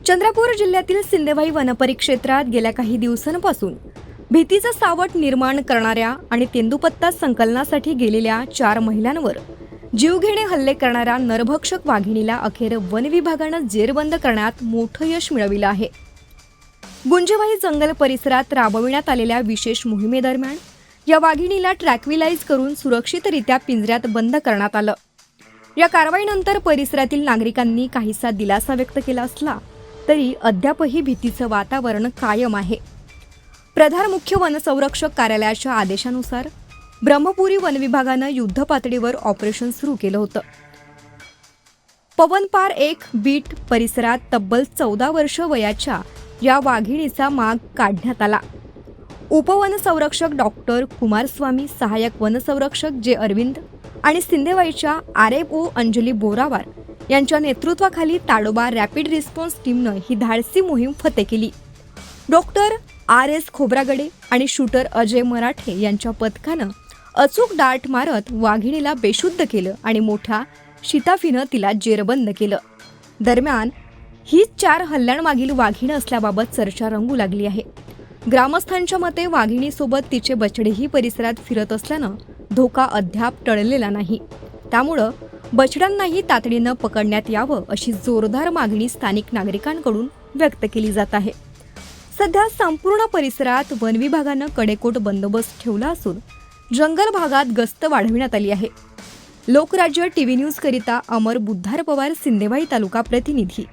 चंद्रपूर जिल्ह्यातील सिंदेवाई वनपरिक्षेत्रात गेल्या काही दिवसांपासून भीतीचं सावट निर्माण करणाऱ्या आणि तेंदूपत्ता संकलनासाठी गेलेल्या 4 महिलांवर जीवघेणे हल्ले करणाऱ्या नरभक्षक वाघिणीला अखेर वन विभागानं जेरबंद करण्यात मोठं यश मिळविलं आहे। गुंजेवाई जंगल परिसरात राबविण्यात आलेल्या विशेष मोहिमेदरम्यान या वाघिणीला ट्रॅक्विलाइज करून सुरक्षितरित्या पिंजऱ्यात बंद करण्यात आलं। या कारवाईनंतर परिसरातील नागरिकांनी काहीसा दिलासा व्यक्त केला असला तरी अद्यापही भीतीचं वातावरण कायम आहे। प्रधान मुख्य वनसंरक्षक कार्यालयाच्या आदेशानुसार ब्रह्मपुरी वन विभागानं युद्धपातळीवर ऑपरेशन सुरू केलं होतं। पवनपार 1 बीट परिसरात तब्बल 14 वर्ष वयाच्या या वाघिणीचा माग काढण्यात आला। उपवनसंरक्षक डॉक्टर कुमारस्वामी, सहाय्यक वनसंरक्षक जे अरविंद आणि सिंदेवाईच्या RFO अंजली बोरावार यांच्या नेतृत्वाखाली ताडोबा रॅपिड रिस्पॉन्स टीमनं ही धाडसी मोहीम फते केली। डॉक्टर RS खोब्रागडे आणि शूटर अजय मराठे यांच्या पथकानं अचूक डार्ट मारत वाघिणीला बेशुद्ध केलं आणि मोठ्या शिताफीनं तिला जेरबंद केलं। दरम्यान ही 4 हल्ल्यांमागील वाघीण असल्याबाबत चर्चा रंगू लागली आहे। ग्रामस्थांच्या मते वाघिणीसोबत तिचे बछडेही परिसरात फिरत असल्यानं धोका अद्याप टळलेला नाही। त्यामुळं बछड्यांनाही तातडीनं पकडण्यात यावं अशी जोरदार मागणी स्थानिक नागरिकांकडून व्यक्त केली जात आहे। सध्या संपूर्ण परिसरात वन विभागानं कडेकोट बंदोबस्त ठेवला असून जंगल भागात गस्त वाढविण्यात आली आहे। लोकराज्य TV न्यूज करिता अमर बुद्धार पवार, सिंदेवाई तालुका प्रतिनिधी।